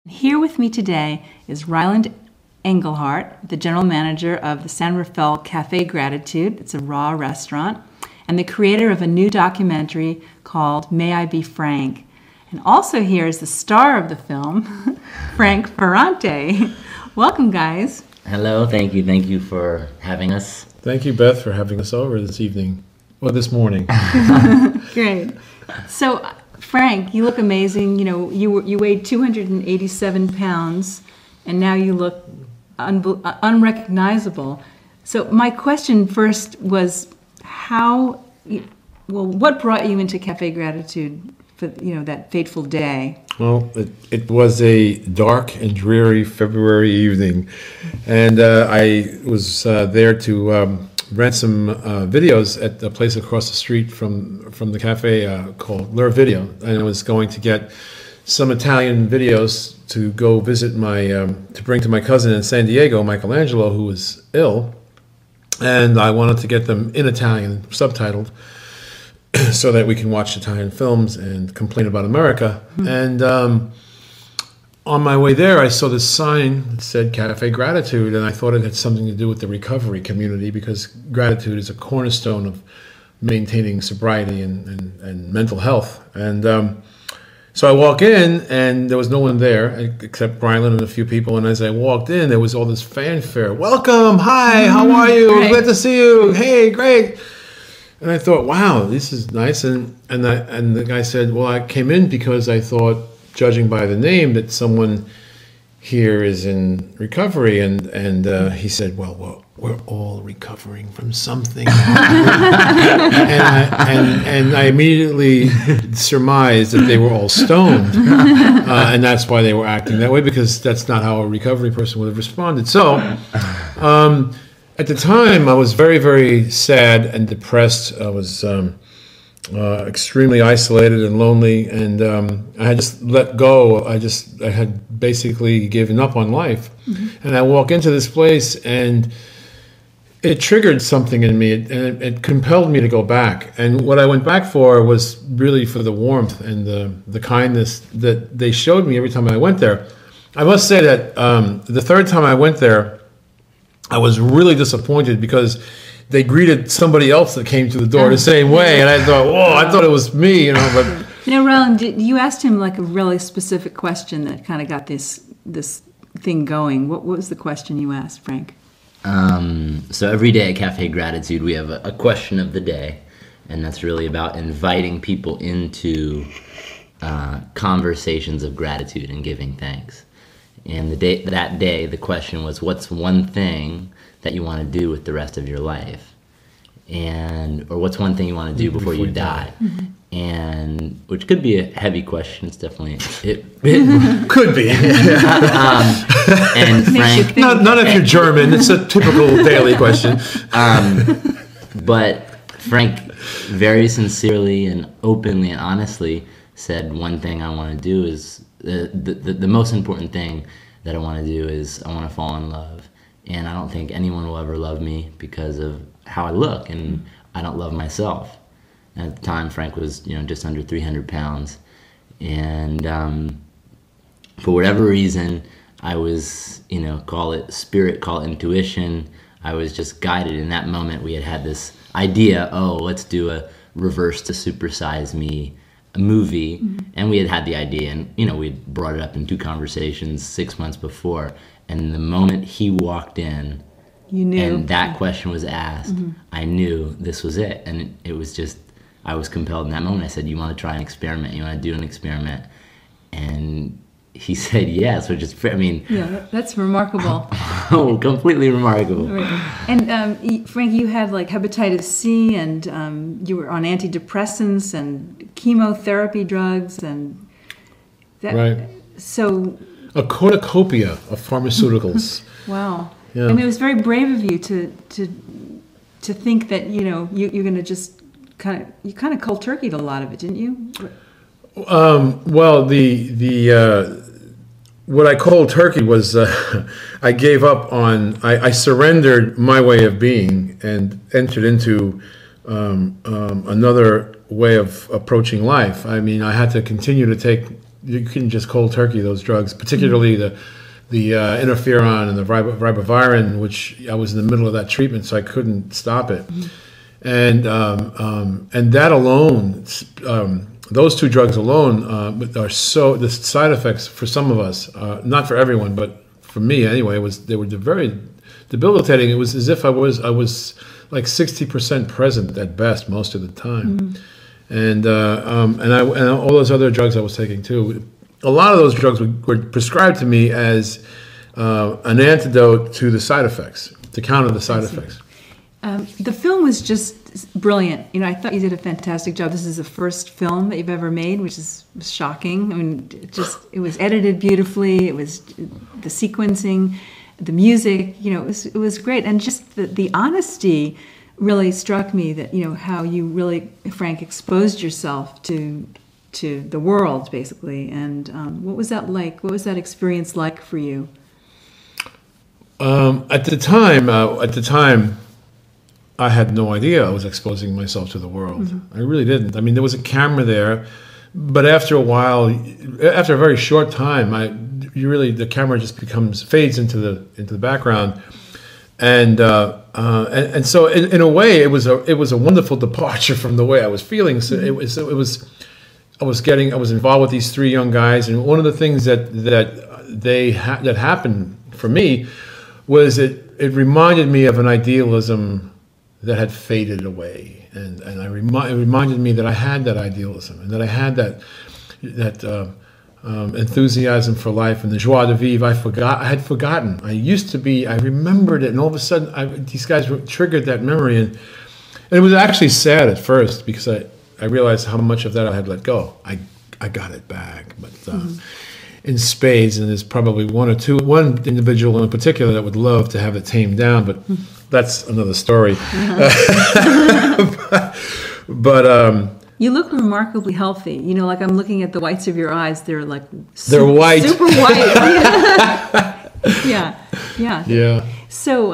Here with me today is Ryland Englehart, the general manager of the San Rafael Cafe Gratitude. It's a raw restaurant, and the creator of a new documentary called May I Be Frank. And also here is the star of the film, Frank Ferrante. Welcome, guys. Hello, thank you for having us. Thank you, Beth, for having us over this evening, or this morning. Great. So, Frank, you look amazing. You know, you weighed 287 pounds, and now you look unrecognizable. So my question first was, what brought you into Cafe Gratitude for that fateful day? Well, it was a dark and dreary February evening, and I was there to rent some videos at a place across the street from the cafe called Lure Video, and I was going to get some Italian videos to go visit to bring to my cousin in San Diego, Michelangelo, who was ill, and I wanted to get them in Italian, subtitled, so that we can watch Italian films and complain about America. Mm-hmm. And on my way there, I saw this sign that said Cafe Gratitude, and I thought it had something to do with the recovery community, because gratitude is a cornerstone of maintaining sobriety and mental health. And so I walk in, and there was no one there except Ryland and a few people. And as I walked in, there was all this fanfare. Welcome, hi, how are you? Great. Glad to see you. Hey, great. And I thought, wow, this is nice. And the guy said, well, I came in because I thought, judging by the name, that someone here is in recovery. And he said, well, we're all recovering from something. and I immediately surmised that they were all stoned. And that's why they were acting that way, because that's not how a recovery person would have responded. So at the time, I was very, very sad and depressed. I was extremely isolated and lonely, and I had just let go. I had basically given up on life. Mm-hmm. And I walk into this place, and it triggered something in me, and it compelled me to go back. And what I went back for was really for the warmth and the kindness that they showed me every time I went there. I must say that the third time I went there, I was really disappointed, because they greeted somebody else that came to the door the same way, and I thought, whoa, I thought it was me, But Ryland, you asked him like a really specific question that kind of got this thing going. What was the question you asked, Frank? So every day at Cafe Gratitude, we have a question of the day, and that's really about inviting people into conversations of gratitude and giving thanks. And that day, the question was, what's one thing that you want to do with the rest of your life? Or what's one thing you want to do before you die? Mm-hmm. And which could be a heavy question. It's definitely it could be. And Frank, not if you're German. It's a typical daily question. But Frank very sincerely and openly and honestly said, one thing I want to do is the most important thing that I want to do is I want to fall in love. And I don't think anyone will ever love me because of how I look, and I don't love myself. And at the time, Frank was, just under 300 pounds. And for whatever reason, I was, call it spirit, call it intuition. I was just guided. In that moment, we had this idea, let's do a reverse to supersize me movie. Mm-hmm. And we had the idea, and, we'd brought it up in 2 conversations 6 months before. And the moment he walked in, you knew, and that question was asked, mm-hmm. I knew this was it. And it was just, I was compelled in that moment. I said, you want to try an experiment? You want to do an experiment? And he said yes, which is, yeah, that's remarkable. Completely remarkable. Right. And Frank, you had like hepatitis C, and you were on antidepressants and chemotherapy drugs, and that. Right. So. A cornucopia of pharmaceuticals. Wow. Yeah. It was very brave of you to think that you're going to just kind of cold turkeyed a lot of it, didn't you? Well, what I cold turkey was I gave up on. I surrendered my way of being and entered into another way of approaching life. I had to continue to take you couldn't just cold turkey those drugs, particularly the interferon and the ribavirin, which I was in the middle of that treatment, so I couldn't stop it. And that alone, those two drugs alone are so, the side effects for some of us, not for everyone, but for me anyway, they were very debilitating. It was as if I was like 60% present at best most of the time. And all those other drugs I was taking too. A lot of those drugs were prescribed to me as an antidote to the side effects, to counter the side effects. The film was just brilliant. You know, I thought you did a fantastic job. This is the first film that you've ever made, which was shocking. I mean, it was edited beautifully. It was the sequencing, the music. You know, it was great, and just the honesty really struck me. That, you know, how you really, Frank, exposed yourself to the world, basically. And what was that like? What was that experience like for you? At the time, I had no idea I was exposing myself to the world. I really didn't. I mean, there was a camera there, but after a while, after a very short time, the camera just fades into the background, and so in a way, it was a wonderful departure from the way I was feeling. So I was involved with these three young guys, and one of the things that happened for me was it reminded me of an idealism that had faded away, and it reminded me that I had that idealism, and that I had that enthusiasm for life and the joie de vivre. I had forgotten. I used to be. I remembered it, and all of a sudden, these guys triggered that memory, and it was actually sad at first because I realized how much of that I had let go. I got it back, but in spades, and there's probably one individual in particular that would love to have it tamed down, but that's another story. But you look remarkably healthy. You know, like I'm looking at the whites of your eyes. They're like they're white, super white. Yeah. So,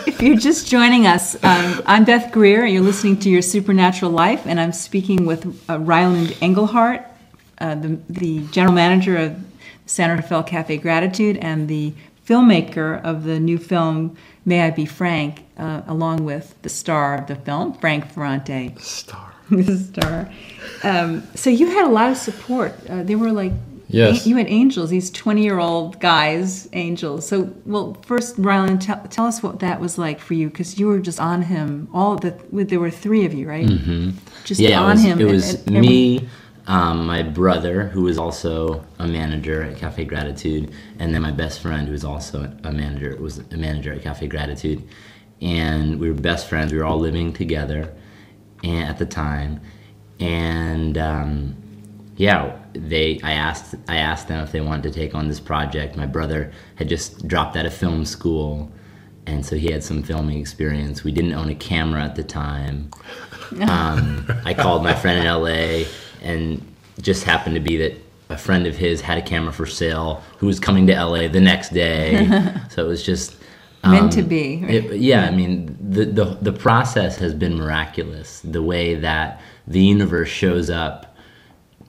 if you're just joining us, I'm Beth Greer, and you're listening to Your Supernatural Life, and I'm speaking with Ryland Englehart, the general manager of San Rafael Cafe Gratitude and the filmmaker of the new film May I Be Frank, along with the star of the film, Frank Ferrante. The star. So you had a lot of support. They were like, yes, you had angels, these 20-year-old guys, angels. So, well, first, Ryland, tell us what that was like for you, because you were just on him. There were three of you, right? Just on him. It was me, my brother, who was also a manager at Cafe Gratitude, and then my best friend, who was also a manager at Cafe Gratitude. And we were best friends. We were all living together at the time. And I asked them if they wanted to take on this project. My brother had just dropped out of film school, and so he had some filming experience. We didn't own a camera at the time. I called my friend in LA, and just happened to be that a friend of his had a camera for sale who was coming to LA the next day. So it was just meant to be. Right? I mean, the process has been miraculous. The way that the universe shows up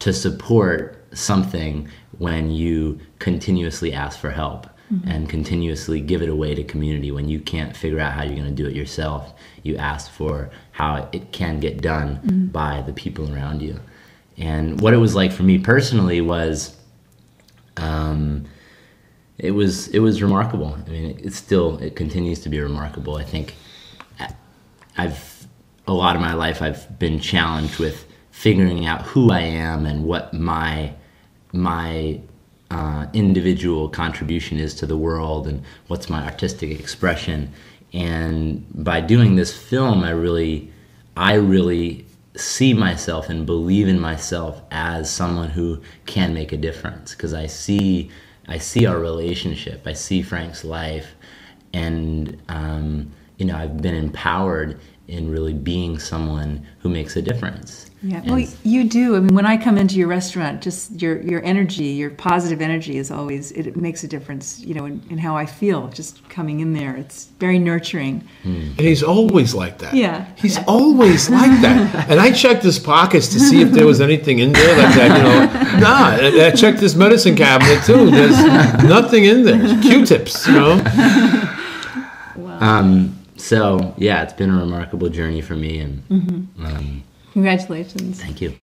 to support something when you continuously ask for help and continuously give it away to community. When you can't figure out how you're going to do it yourself, you ask for how it can get done by the people around you. And what it was like for me personally was, it was remarkable. I mean, it continues to be remarkable. I think a lot of my life I've been challenged with figuring out who I am and what my individual contribution is to the world and what's my artistic expression. And by doing this film, I really see myself and believe in myself as someone who can make a difference, because I see our relationship, I see Frank's life, and I've been empowered in really being someone who makes a difference. Yeah, And well, you do. I mean, when I come into your restaurant, just your energy, your positive energy is always, it makes a difference, you know, in how I feel just coming in there. It's very nurturing. And he's always like that. Yeah. He's always like that. And I checked his pockets to see if there was anything in there like that, you know. Nah, and I checked his medicine cabinet too. There's nothing in there. Q-tips, you know. Wow. So, yeah, it's been a remarkable journey for me. And Congratulations. thank you.